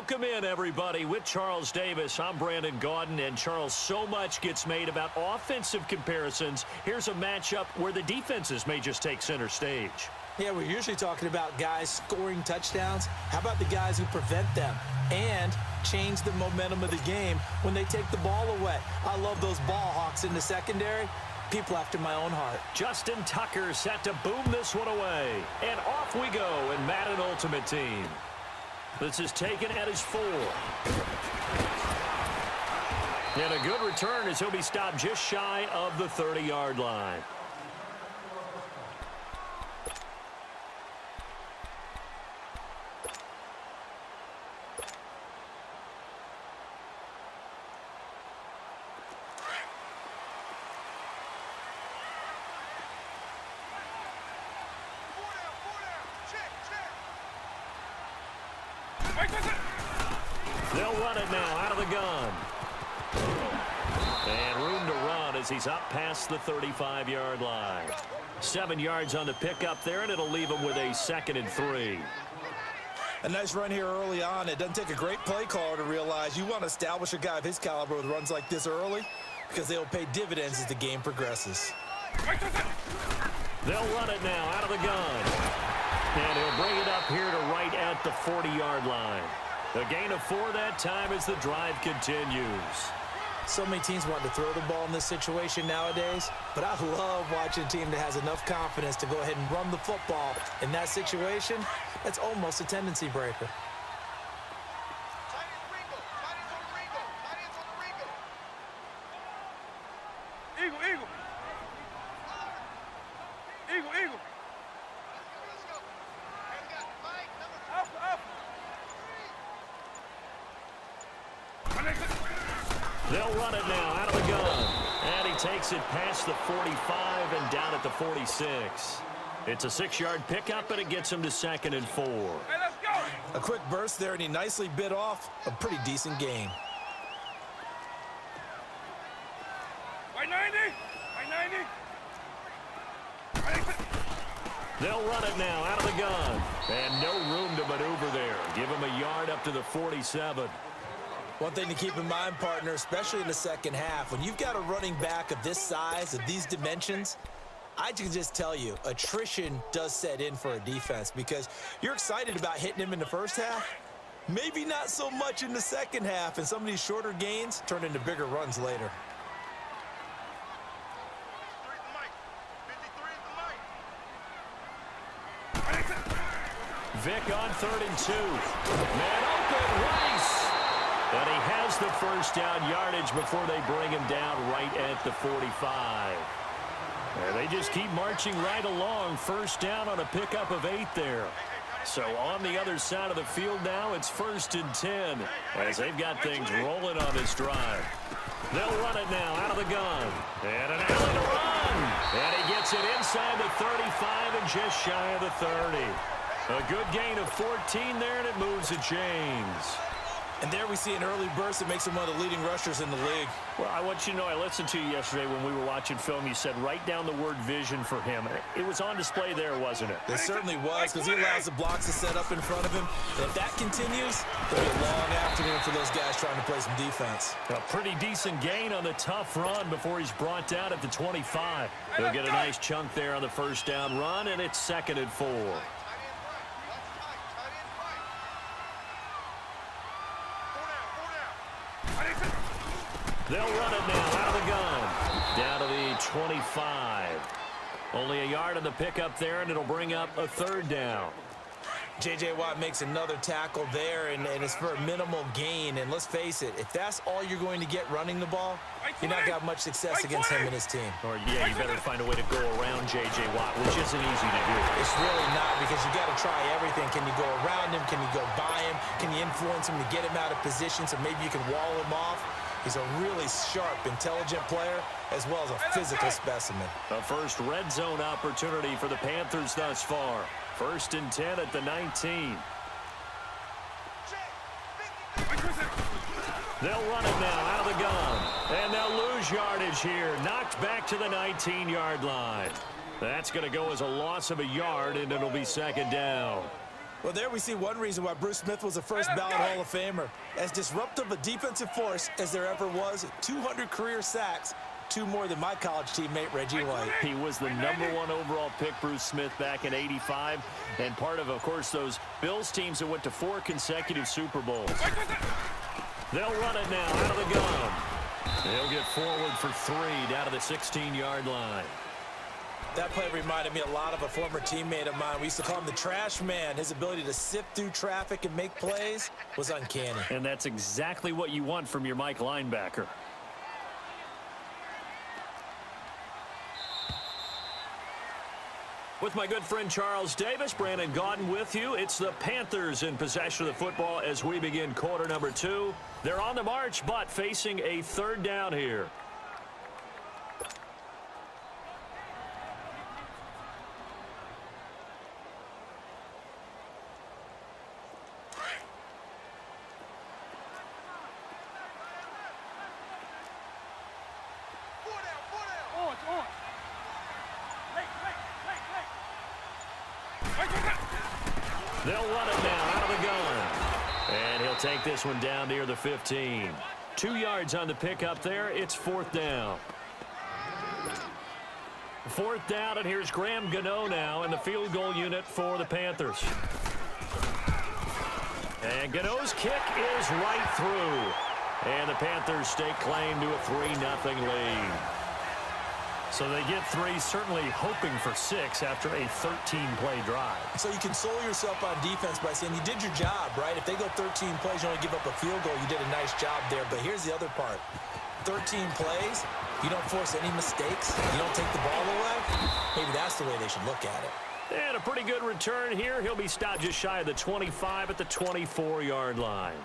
Welcome in, everybody. With Charles Davis, I'm Brandon Gaudin, and Charles, so much gets made about offensive comparisons. Here's a matchup where the defenses may just take center stage. Yeah, we're usually talking about guys scoring touchdowns. How about the guys who prevent them and change the momentum of the game when they take the ball away? I love those ball hawks in the secondary. People after my own heart. Justin Tucker set to boom this one away. And off we go in Madden Ultimate Team. This is taken at his 4. And a good return as he'll be stopped just shy of the 30-yard line. They'll run it now out of the gun. And room to run as he's up past the 35-yard line. 7 yards on the pickup there, and it'll leave him with a 2nd and 3. A nice run here early on. It doesn't take a great play caller to realize you want to establish a guy of his caliber with runs like this early because they'll pay dividends as the game progresses. They'll run it now out of the gun. And he'll bring it up here to right at the 40-yard line. A gain of 4 that time as the drive continues. So many teams want to throw the ball in this situation nowadays, but I love watching a team that has enough confidence to go ahead and run the football. In that situation, that's almost a tendency breaker. Eagle, eagle. Eagle, eagle. They'll run it now out of the gun. And he takes it past the 45 and down at the 46. It's a 6-yard pickup, and it gets him to 2nd and 4. Hey, let's go. A quick burst there, and he nicely bit off a pretty decent gain. White 90. White 90. They'll run it now out of the gun. And no room to maneuver there. Give him a yard up to the 47. One thing to keep in mind, partner, especially in the second half, when you've got a running back of this size, of these dimensions, I can just tell you, attrition does set in for a defense because you're excited about hitting him in the first half. Maybe not so much in the second half, and some of these shorter gains turn into bigger runs later. Vic on 3rd and 2. Man open, Rice. And he has the first down yardage before they bring him down right at the 45. And they just keep marching right along. First down on a pickup of 8 there. So on the other side of the field now, it's 1st and 10 as they've got things rolling on this drive. They'll run it now out of the gun. And an alley to run. And he gets it inside the 35 and just shy of the 30. A good gain of 14 there, and it moves the chains. And there we see an early burst that makes him one of the leading rushers in the league. Well, I want you to know, I listened to you yesterday when we were watching film. You said write down the word vision for him. It was on display there, wasn't it? It certainly was, because he allows the blocks to set up in front of him. And if that continues, it'll be a long afternoon for those guys trying to play some defense. A pretty decent gain on the tough run before he's brought down at the 25. He'll get a nice chunk there on the first down run, and it's 2nd and 4. They'll run it now out of the gun. Down to the 25. Only a yard on the pickup there, and it'll bring up a 3rd down. J.J. Watt makes another tackle there, and it's for a minimal gain. And let's face it, if that's all you're going to get running the ball, you're not going to have much success against him and his team. Or, yeah, you better find a way to go around J.J. Watt, which isn't easy to do. It's really not, because you got to try everything. Can you go around him? Can you go by him? Can you influence him to get him out of position so maybe you can wall him off? He's a really sharp, intelligent player, as well as a physical specimen. The first red zone opportunity for the Panthers thus far. 1st and 10 at the 19. They'll run it now out of the gun. And they'll lose yardage here. Knocked back to the 19-yard line. That's going to go as a loss of a yard, and it'll be 2nd down. Well, there we see one reason why Bruce Smith was a first-ballot Hall of Famer. As disruptive a defensive force as there ever was, 200 career sacks, 2 more than my college teammate, Reggie White. He was the #1 overall pick, Bruce Smith, back in '85, and part of course, those Bills teams that went to 4 consecutive Super Bowls. They'll run it now out of the gun. They'll get forward for 3 down to the 16-yard line. That play reminded me a lot of a former teammate of mine. We used to call him the trash man. His ability to sift through traffic and make plays was uncanny. And that's exactly what you want from your Mike linebacker. With my good friend Charles Davis, Brandon Gaudin with you. It's the Panthers in possession of the football as we begin quarter number 2. They're on the march, but facing a 3rd down here. They'll run it now out of the gun. And he'll take this one down near the 15. 2 yards on the pickup there. It's 4th down. 4th down, and here's Graham Gano now in the field goal unit for the Panthers. And Gano's kick is right through. And the Panthers stake claim to a 3-0 lead. So they get 3, certainly hoping for 6 after a 13-play drive. So you console yourself on defense by saying you did your job, right? If they go 13 plays, you only give up a field goal, you did a nice job there. But here's the other part. 13 plays, you don't force any mistakes, you don't take the ball away. Maybe that's the way they should look at it. And a pretty good return here. He'll be stopped just shy of the 25 at the 24-yard line.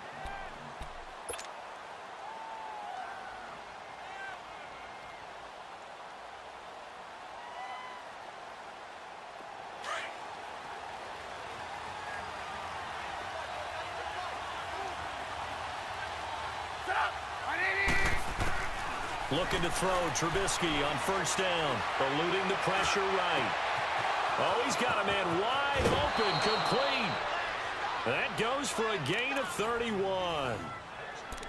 Looking to throw, Trubisky on 1st down, eluding the pressure right. Oh, he's got a man wide open, complete. That goes for a gain of 31.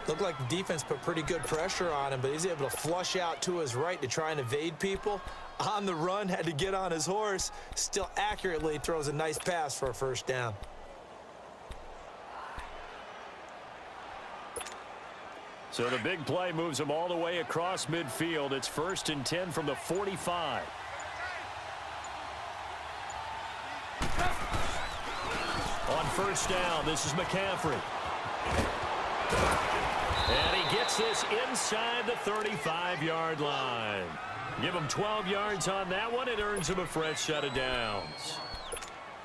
Looked like the defense put pretty good pressure on him, but he's able to flush out to his right to try and evade people. On the run, had to get on his horse. Still accurately throws a nice pass for a 1st down. So the big play moves him all the way across midfield. It's 1st and 10 from the 45. On 1st down, this is McCaffrey. And he gets this inside the 35-yard line. Give him 12 yards on that one. It earns him a fresh set of downs.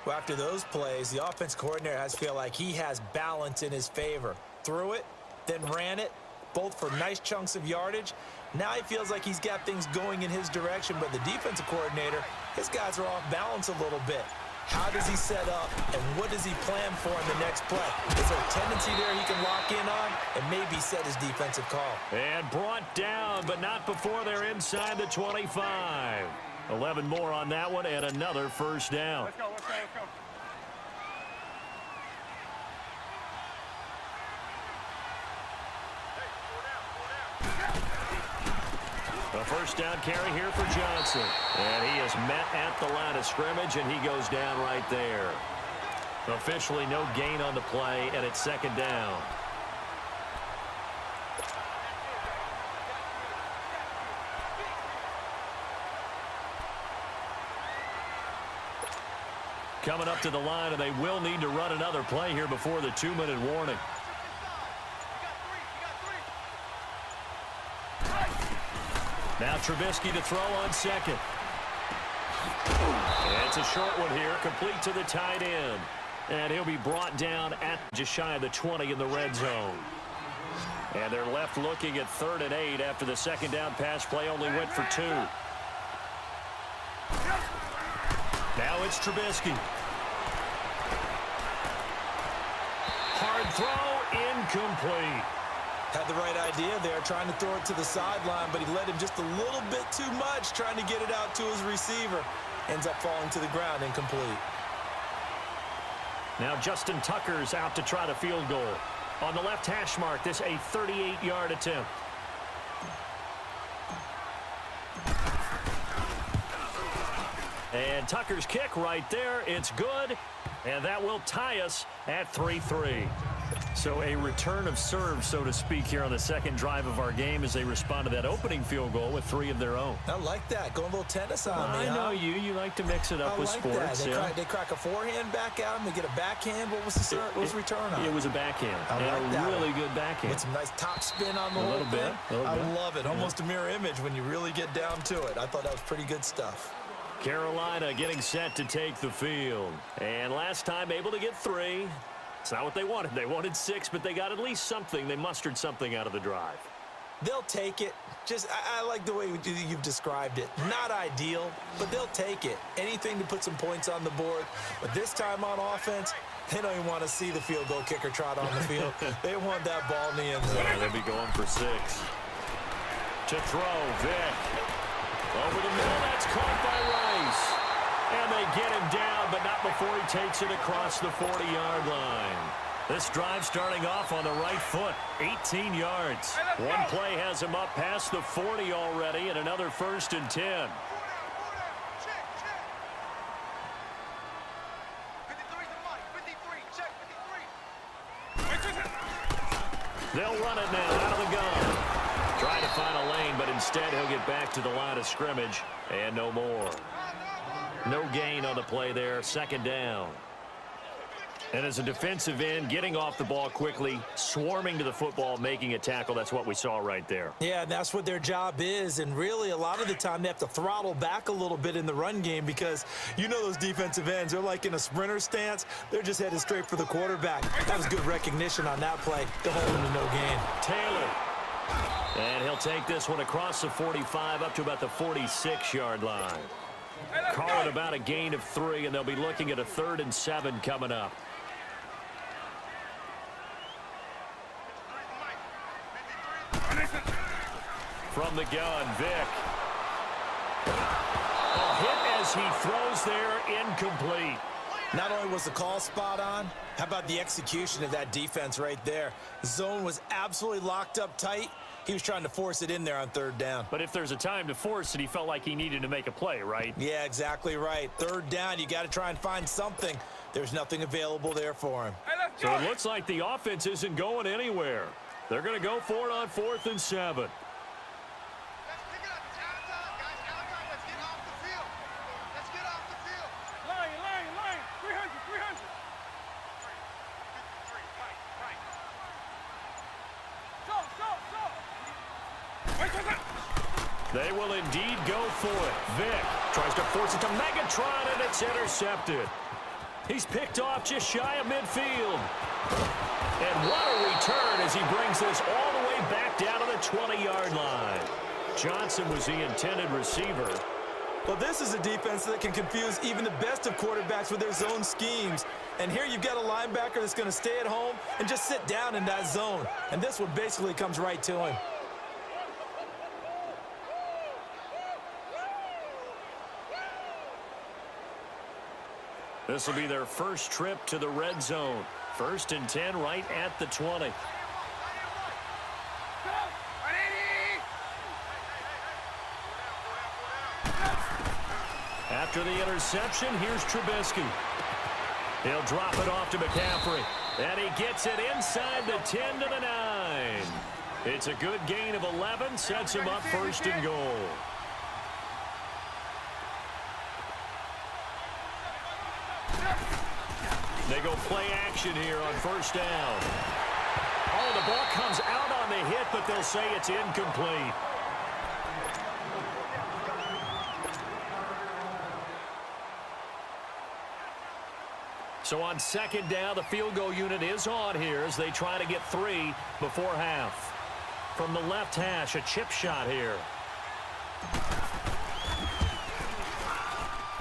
Well, after those plays, the offense coordinator has to feel like he has balance in his favor. Threw it, then ran it, both for nice chunks of yardage. Now he feels like he's got things going in his direction, but the defensive coordinator, his guys are off balance a little bit. How does he set up, and what does he plan for in the next play? Is there a tendency there he can lock in on and maybe set his defensive call? And brought down, but not before they're inside the 25. 11 more on that one, and another 1st down. Let's go, let's go, let's go. A 1st down carry here for Johnson. And he is met at the line of scrimmage, and he goes down right there. Officially no gain on the play, and it's 2nd down. Coming up to the line, and they will need to run another play here before the 2-minute warning. Now Trubisky to throw on 2nd. It's a short one here, complete to the tight end. And he'll be brought down at just shy of the 20 in the red zone. And they're left looking at 3rd and 8 after the 2nd down pass play only went for 2. Now it's Trubisky. Hard throw, incomplete. Had the right idea there, trying to throw it to the sideline, but he led him just a little bit too much, trying to get it out to his receiver. Ends up falling to the ground, incomplete. Now Justin Tucker's out to try the field goal. On the left hash mark, this a 38-yard attempt. And Tucker's kick right there. It's good. And that will tie us at 3-3. So a return of serve, so to speak, here on the second drive of our game as they respond to that opening field goal with 3 of their own. I like that. Going a little tennis on me, I know you. You like to mix it up with sports. They crack a forehand back at him. They get a backhand. What was the return on? It was a backhand. And a really good backhand. With some nice top spin on the whole thing. I love it. Almost a mirror image when you really get down to it. I thought that was pretty good stuff. Carolina getting set to take the field. And last time able to get 3. It's not what they wanted. They wanted 6, but they got at least something. They mustered something out of the drive. They'll take it. I like the way you've described it. Not ideal, but they'll take it. Anything to put some points on the board. But this time on offense, they don't even want to see the field goal kicker trot on the field. They want that ball in the end zone. They'll be going for 6. To throw, Vic. Over the middle, that's caught by Rice. And they get him down, but not before he takes it across the 40-yard line. This drive starting off on the right foot, 18 yards. One play has him up past the 40 already, and another 1st and 10. They'll run it now out of the gun. Trying to find a lane, but instead he'll get back to the line of scrimmage, and no more. No gain on the play there, 2nd down. And as a defensive end, getting off the ball quickly, swarming to the football, making a tackle, that's what we saw right there. Yeah, that's what their job is, and really a lot of the time they have to throttle back a little bit in the run game because you know those defensive ends, they're like in a sprinter stance. They're just headed straight for the quarterback. That was good recognition on that play to hold him to no gain. Taylor. And he'll take this one across the 45 up to about the 46-yard line. Call it about a gain of 3, and they'll be looking at a 3rd and 7 coming up. From the gun, Vic. A hit as he throws there, incomplete. Not only was the call spot on, how about the execution of that defense right there? The zone was absolutely locked up tight. He was trying to force it in there on 3rd down. But if there's a time to force it, he felt like he needed to make a play, right? Yeah, exactly right. 3rd down, you got to try and find something. There's nothing available there for him. So it looks like the offense isn't going anywhere. They're going to go for it on 4th and 7. They will indeed go for it. Vic tries to force it to Megatron, and it's intercepted. He's picked off just shy of midfield. And what a return as he brings this all the way back down to the 20-yard line. Johnson was the intended receiver. Well, this is a defense that can confuse even the best of quarterbacks with their zone schemes. And here you've got a linebacker that's going to stay at home and just sit down in that zone. And this one basically comes right to him. This will be their first trip to the red zone. 1st and 10 right at the 20. After the interception, here's Trubisky. He'll drop it off to McCaffrey. And he gets it inside the 10 to the 9. It's a good gain of 11, sets him up 1st and goal. They go play action here on 1st down. Oh, the ball comes out on the hit, but they'll say it's incomplete. So on 2nd down, the field goal unit is on here as they try to get 3 before half. From the left hash, a chip shot here.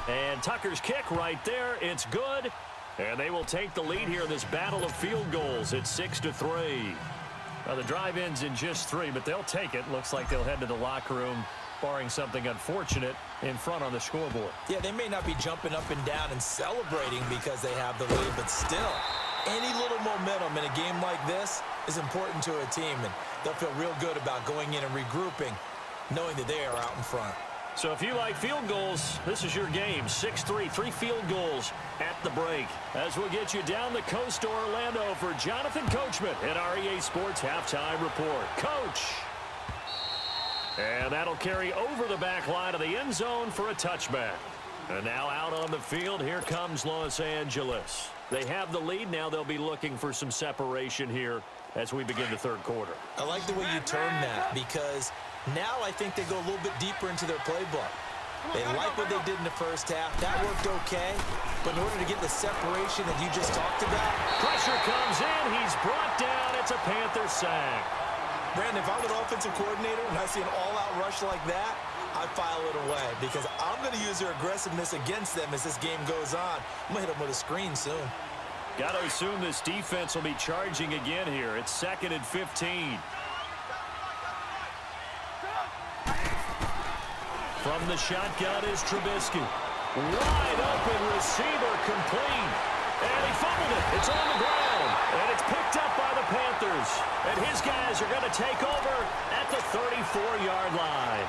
And Tucker's kick right there. It's good. And they will take the lead here in this battle of field goals. It's 6-3. Well, the drive ends in just 3, but they'll take it. Looks like they'll head to the locker room, barring something unfortunate in front on the scoreboard. Yeah, they may not be jumping up and down and celebrating because they have the lead, but still, any little momentum in a game like this is important to a team, and they'll feel real good about going in and regrouping, knowing that they are out in front. So if you like field goals, this is your game. 6-3, 3 field goals at the break. As we'll get you down the coast to Orlando for Jonathan Coachman at our EA Sports Halftime Report. Coach! And that'll carry over the back line of the end zone for a touchback. And now out on the field, here comes Los Angeles. They have the lead. Now they'll be looking for some separation here as we begin the third quarter. I like the way you term that because now I think they go a little bit deeper into their playbook. They like what they did in the first half. That worked okay. But in order to get the separation that you just talked about, pressure comes in. He's brought down. It's a Panther sack. Brandon, if I'm an offensive coordinator and I see an all-out rush like that, I file it away because I'm going to use their aggressiveness against them as this game goes on. I'm going to hit them with a screen soon. Got to assume this defense will be charging again here. It's 2nd and 15. From the shotgun is Trubisky. Wide open receiver complete. And he fumbled it. It's on the ground. And it's picked up by the Panthers. And his guys are going to take over at the 34-yard line.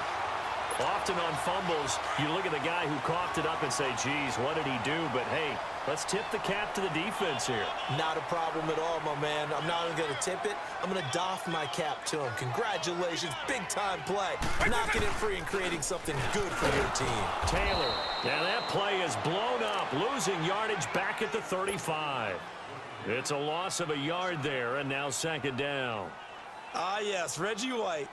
Often on fumbles, you look at the guy who coughed it up and say, geez, what did he do? But, hey, let's tip the cap to the defense here. Not a problem at all, my man. I'm not even going to tip it. I'm going to doff my cap to him. Congratulations. Big-time play. Knocking it free and creating something good for your team. Taylor. Now that play is blown up, losing yardage back at the 35. It's a loss of a yard there, and now 2nd down. Ah, yes, Reggie White.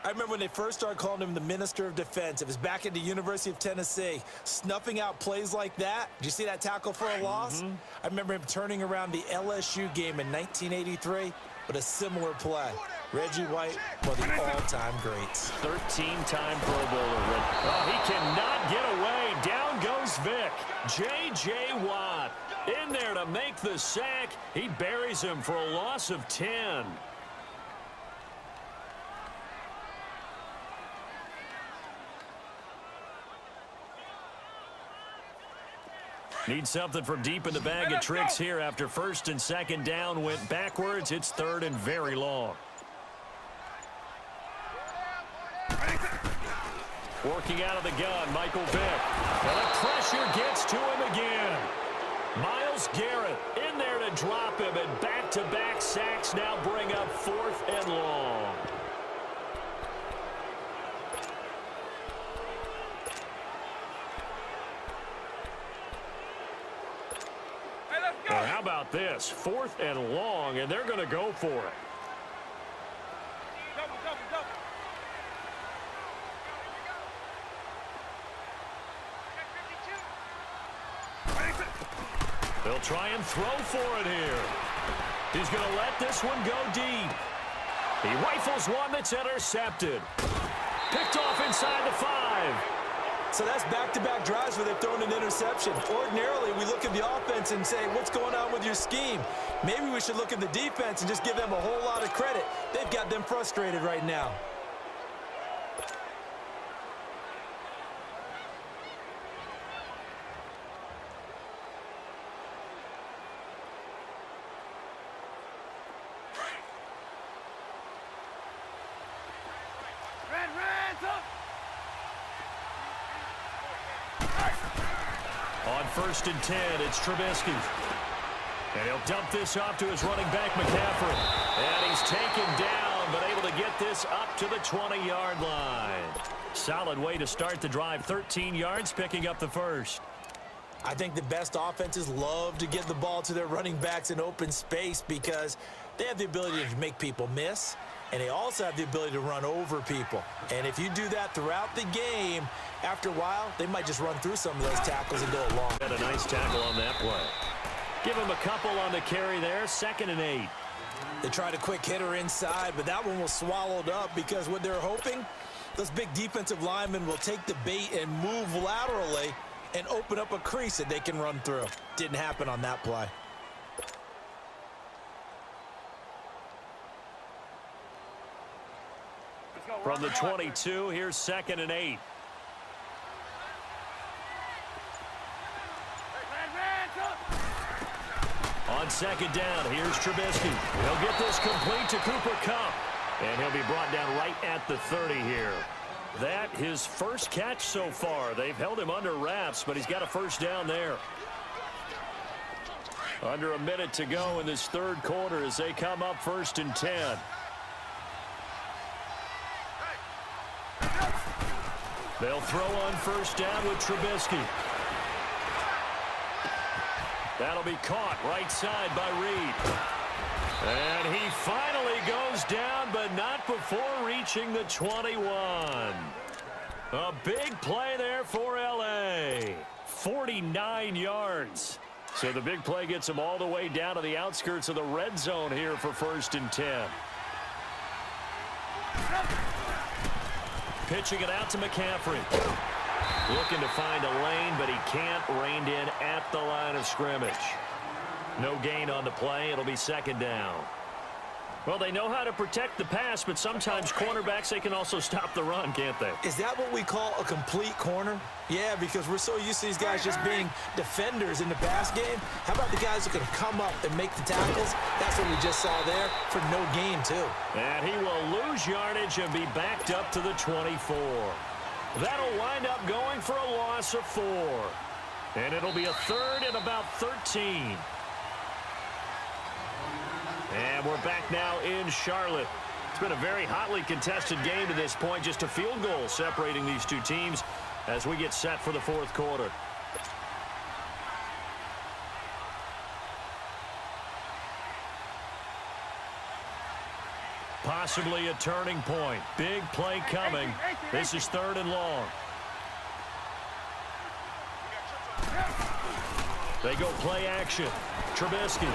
I remember when they first started calling him the Minister of Defense. It was back at the University of Tennessee, snuffing out plays like that. Did you see that tackle for a loss? I remember him turning around the LSU game in 1983 with a similar play. Reggie White, one of the all-time greats. 13-time Pro Bowler. Oh, he cannot get away. Down goes Vic. J.J. Watt in there to make the sack. He buries him for a loss of 10. Need something from deep in the bag of tricks here after 1st and 2nd down went backwards. It's 3rd and very long. Working out of the gun, Michael Vick. And the pressure gets to him again. Myles Garrett in there to drop him, and back-to-back sacks now bring up 4th and long. Well, how about this? 4th and long, and they're going to go for it. Double, double, double. They'll try and throw for it here. He's going to let this one go deep. He rifles one that's intercepted. Picked off inside the 5. So that's back-to-back drives where they've thrown an interception. Ordinarily, we look at the offense and say, what's going on with your scheme? Maybe we should look at the defense and just give them a whole lot of credit. They've got them frustrated right now. On 1st and 10, it's Trubisky. And he'll dump this off to his running back, McCaffrey. And he's taken down, but able to get this up to the 20-yard line. Solid way to start the drive. 13 yards, picking up the 1st. I think the best offenses love to get the ball to their running backs in open space because they have the ability to make people miss, and they also have the ability to run over people. And if you do that throughout the game, after a while, they might just run through some of those tackles and go along. Had a nice tackle on that play. Give him a couple on the carry there. 2nd and 8. They tried a quick hitter inside, but that one was swallowed up because what they're hoping, those big defensive linemen will take the bait and move laterally and open up a crease that they can run through. Didn't happen on that play. From the 22, here's 2nd and 8. On 2nd down, here's Trubisky. He'll get this complete to Cooper Kupp. And he'll be brought down right at the 30 here. That his first catch so far. They've held him under wraps, but he's got a first down there. Under a minute to go in this 3rd quarter as they come up 1st and 10. They'll throw on 1st down with Trubisky. That'll be caught right side by Reed. And he finally goes down, but not before reaching the 21. A big play there for L.A. 49 yards. So the big play gets him all the way down to the outskirts of the red zone here for 1st and 10. Pitching it out to McCaffrey. Looking to find a lane, but he can't. Reined in at the line of scrimmage. No gain on the play. It'll be 2nd down. Well, they know how to protect the pass, but sometimes cornerbacks, they can also stop the run, can't they? Is that what we call a complete corner? Yeah, because we're so used to these guys just being defenders in the pass game. How about the guys who can come up and make the tackles? That's what we just saw there for no gain, too. And he will lose yardage and be backed up to the 24. That'll wind up going for a loss of 4. And it'll be a 3rd and about 13. And we're back now in Charlotte. It's been a very hotly contested game to this point. Just a field goal separating these two teams as we get set for the 4th quarter. Possibly a turning point. Big play coming. This is 3rd and long. They go play action. Trubisky.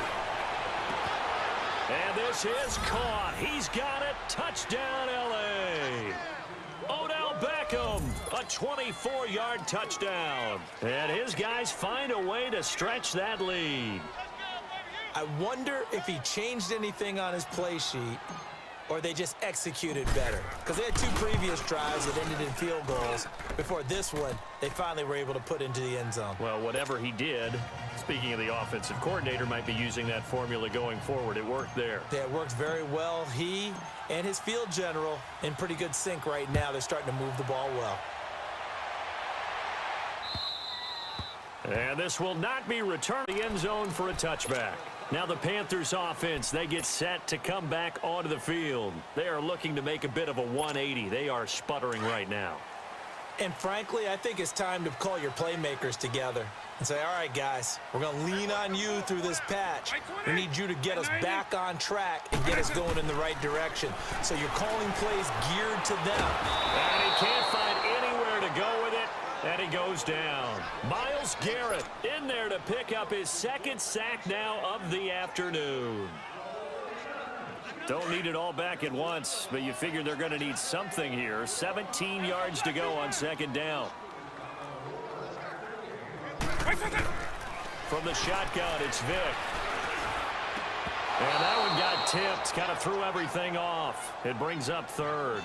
And this is caught. He's got it. Touchdown, L.A. Odell Beckham, a 24-yard touchdown. And his guys find a way to stretch that lead. I wonder if he changed anything on his play sheet or they just executed better. Because they had 2 previous drives that ended in field goals. Before this one, they finally were able to put into the end zone. Well, whatever he did, speaking of the offensive coordinator, might be using that formula going forward. It worked there. Yeah, it worked very well. He and his field general in pretty good sync right now. They're starting to move the ball well. And this will not be returned to the end zone for a touchback. Now the Panthers offense, they get set to come back onto the field. They are looking to make a bit of a 180. They are sputtering right now. And frankly, I think it's time to call your playmakers together and say, all right, guys, we're going to lean on you through this patch. We need you to get us back on track and get us going in the right direction. So you're calling plays geared to them. And he can't find anywhere to go with it. And he goes down. Myles Garrett in there to pick up his 2nd sack now of the afternoon. Don't need it all back at once, but you figure they're going to need something here. 17 yards to go on 2nd down. From the shotgun, it's Vick. And that one got tipped, kind of threw everything off. It brings up 3rd.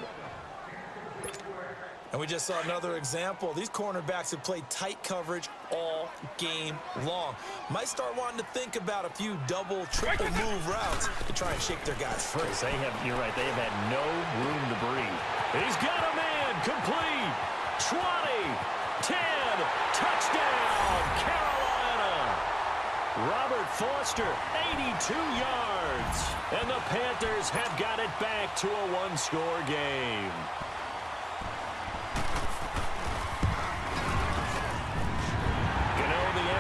And we just saw another example. These cornerbacks have played tight coverage all game long. Might start wanting to think about a few double, triple move routes to try and shake their guys free. You're right, they have had no room to breathe. He's got a man, complete, 20, 10, touchdown, Carolina. Robert Foster, 82 yards. And the Panthers have got it back to a 1-score game.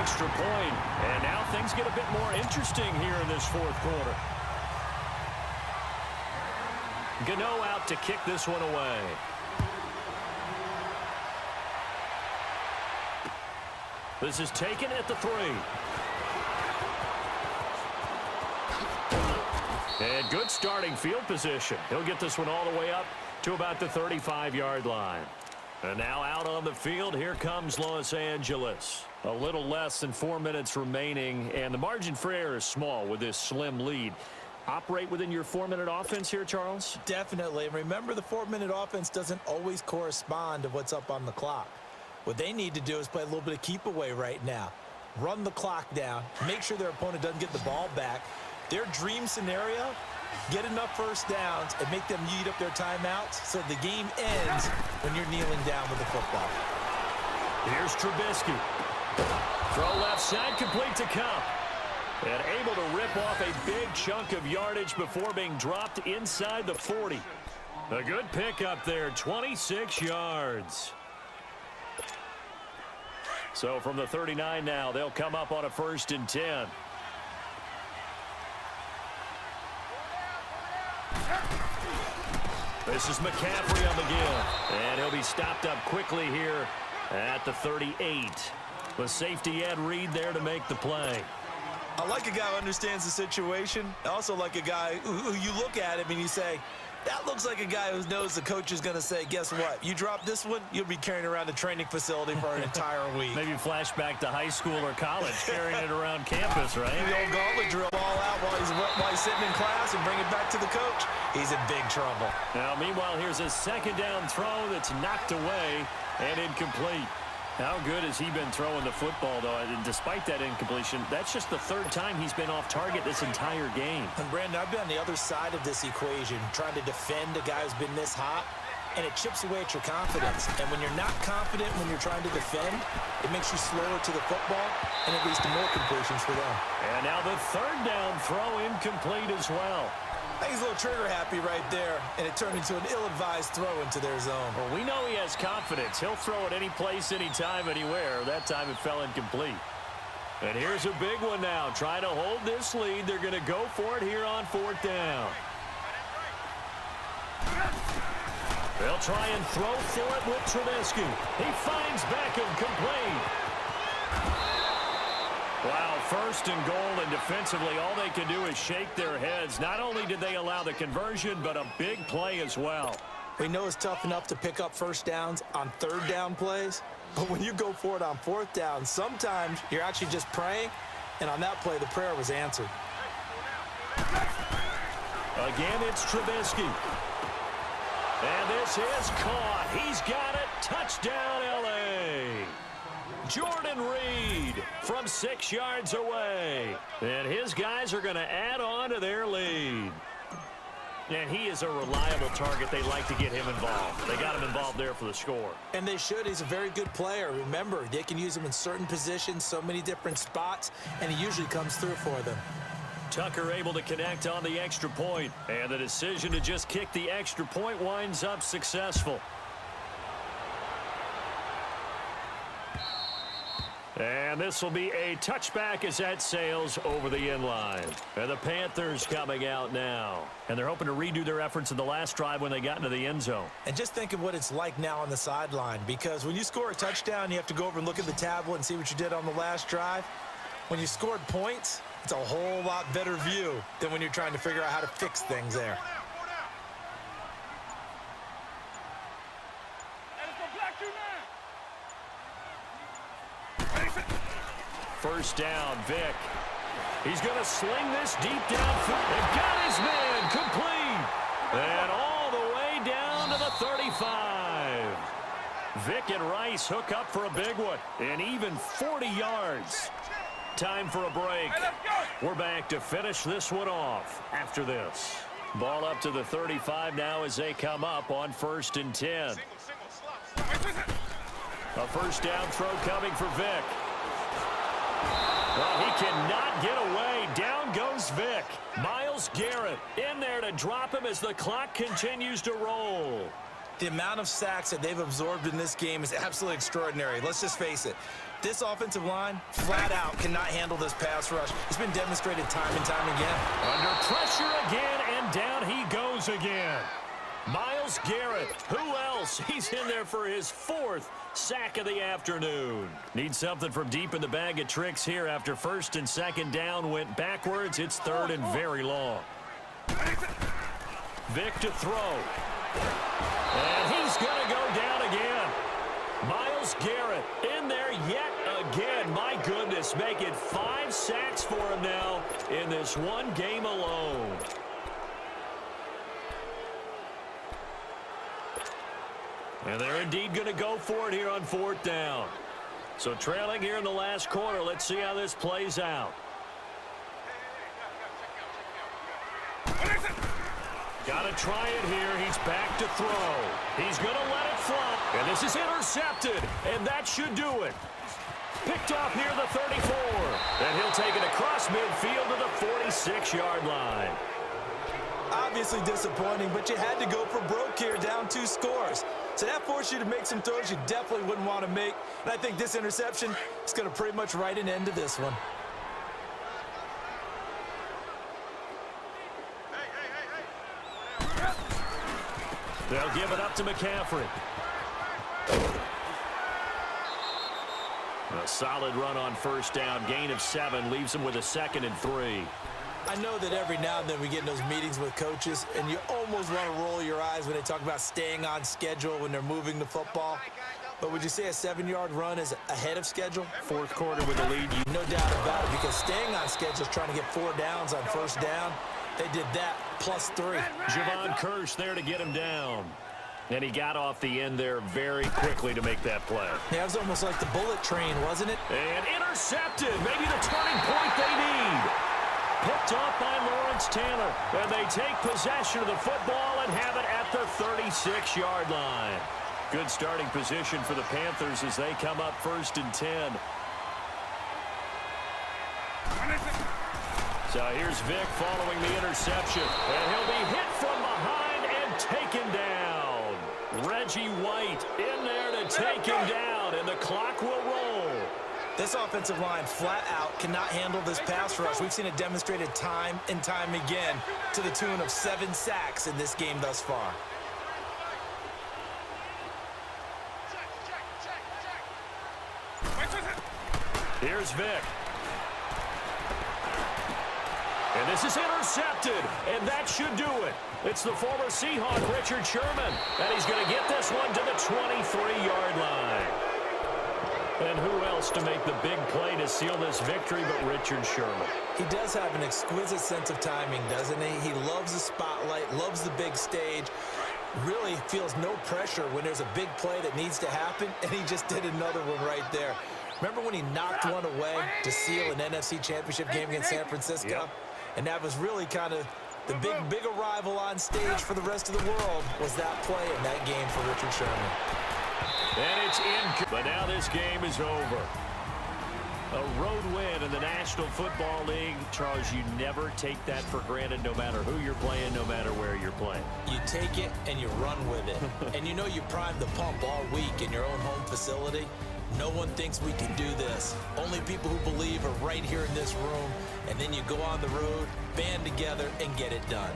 Extra point, and now things get a bit more interesting here in this 4th quarter. Gano out to kick this one away. This is taken at the 3. And good starting field position. He'll get this one all the way up to about the 35-yard line. And now out on the field, here comes Los Angeles. A little less than 4 minutes remaining, and the margin for error is small with this slim lead. operate within your 4-minute offense here, Charles? Definitely. And remember, the 4-minute offense doesn't always correspond to what's up on the clock. What they need to do is play a little bit of keep away right now. Run the clock down. Make sure their opponent doesn't get the ball back. Their dream scenario, get enough first downs and make them eat up their timeouts so the game ends when you're kneeling down with the football. Here's Trubisky. Throw left side, complete to Cup. And able to rip off a big chunk of yardage before being dropped inside the 40. A good pickup there, 26 yards. So from the 39 now, they'll come up on a 1st and 10. This is McCaffrey on the give. And he'll be stopped up quickly here at the 38. The safety Ed Reed there to make the play. I like a guy who understands the situation. I also like a guy who you look at him and you say, that looks like a guy who knows the coach is going to say, guess what? You drop this one, you'll be carrying around a training facility for an entire week. Maybe flashback to high school or college, carrying it around campus, right? The old gauntlet drill all out while he's sitting in class and bring it back to the coach. He's in big trouble. Now, meanwhile, here's a 2nd down throw that's knocked away and incomplete. How good has he been throwing the football, though? And despite that incompletion, that's just the 3rd time he's been off target this entire game. And, Brandon, I've been on the other side of this equation, trying to defend a guy who's been this hot, and it chips away at your confidence. And when you're not confident when you're trying to defend, it makes you slower to the football, and it leads to more completions for them. And now the 3rd down throw incomplete as well. I think he's a little trigger happy right there, and it turned into an ill-advised throw into their zone. Well, we know he has confidence. He'll throw it any place, anytime, anywhere. That time it fell incomplete. And here's a big one now. Trying to hold this lead. They're going to go for it here on 4th down. They'll try and throw for it with Trubisky. He finds Beckham complete. Wow, 1st and goal, and defensively all they can do is shake their heads. Not only did they allow the conversion, but a big play as well. We know it's tough enough to pick up first downs on 3rd down plays, but when you go for it on 4th down, sometimes you're actually just praying, and on that play, the prayer was answered. Again, it's Trubisky. And this is caught. He's got it. Touchdown, L.A. Jordan Reed from 6 yards away. And his guys are going to add on to their lead. And he is a reliable target. They like to get him involved. They got him involved there for the score. And they should. He's a very good player. Remember, they can use him in certain positions, so many different spots, and he usually comes through for them. Tucker able to connect on the extra point. And the decision to just kick the extra point winds up successful. And this will be a touchback as that sails over the inline. And the Panthers coming out now. And they're hoping to redo their efforts in the last drive when they got into the end zone. And just think of what it's like now on the sideline, because when you score a touchdown, you have to go over and look at the tablet and see what you did on the last drive. When you scored points, it's a whole lot better view than when you're trying to figure out how to fix things there. First down, Vic. He's going to sling this deep downfield. And got his man complete. And all the way down to the 35. Vic and Rice hook up for a big one. And even 40 yards. Time for a break. We're back to finish this one off after this. Ball up to the 35 now as they come up on 1st and 10. A first down throw coming for Vic. Well, he cannot get away. Down goes Vic. Myles Garrett in there to drop him as the clock continues to roll. The amount of sacks that they've absorbed in this game is absolutely extraordinary. Let's just face it. This offensive line, flat out, cannot handle this pass rush. It's been demonstrated time and time again. Under pressure again, and down he goes again. Myles Garrett, who else? He's in there for his 4th sack of the afternoon. Needs something from deep in the bag of tricks here after 1st and 2nd down went backwards. It's 3rd and very long. Vic to throw. And he's going to go down again. Myles Garrett in there yet again. My goodness, points make it 5 sacks for him now in this one game alone. And they're indeed going to go for it here on 4th down. So trailing here in the last quarter. Let's see how this plays out. Got to try it here. He's back to throw. He's going to let it fly. And this is intercepted. And that should do it. Picked off near the 34. And he'll take it across midfield to the 46-yard line. Obviously disappointing, but you had to go for broke here, down 2 scores. So that forced you to make some throws you definitely wouldn't want to make. And I think this interception is going to pretty much write an end to this one. They'll give it up to McCaffrey. A solid run on 1st down. Gain of 7 leaves them with a 2nd and 3. I know that every now and then we get in those meetings with coaches, and you almost want to roll your eyes when they talk about staying on schedule when they're moving the football. But would you say a 7-yard run is ahead of schedule? 4th quarter with the lead. No doubt about it, because staying on schedule is trying to get 4 downs on 1st down. They did that plus 3. Javon Kirsch there to get him down. And he got off the end there very quickly to make that play. Yeah, it was almost like the bullet train, wasn't it? And intercepted. Maybe the turning point they need. Picked off by Lawrence Taylor. And they take possession of the football and have it at the 36-yard line. Good starting position for the Panthers as they come up 1st and 10. So here's Vic following the interception. And he'll be hit from behind and taken down. Reggie White in there to take him down, and the clock will roll. This offensive line flat out cannot handle this pass rush. We've seen it demonstrated time and time again to the tune of 7 sacks in this game thus far. Here's Vic. And this is intercepted, and that should do it. It's the former Seahawk, Richard Sherman, and he's going to get this one to the 23-yard line. And who else to make the big play to seal this victory but Richard Sherman? He does have an exquisite sense of timing, doesn't he? He loves the spotlight, loves the big stage, really feels no pressure when there's a big play that needs to happen, and he just did another one right there. Remember when he knocked one away to seal an NFC Championship game against San Francisco? Yep. And that was really kind of the big arrival on stage for the rest of the world was that play in that game for Richard Sherman. And it's in. But now this game is over. A road win in the National Football League. Charles, you never take that for granted no matter who you're playing, no matter where you're playing. You take it and you run with it. And you know you primed the pump all week in your own home facility. No one thinks we can do this. Only people who believe are right here in this room. And then you go on the road, band together, and get it done.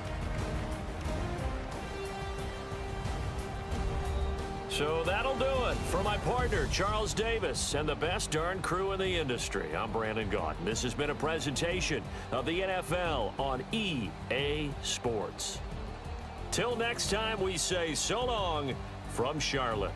So that'll do it for my partner, Charles Davis, and the best darn crew in the industry. I'm Brandon Gaudin. This has been a presentation of the NFL on EA Sports. Till next time, we say so long from Charlotte.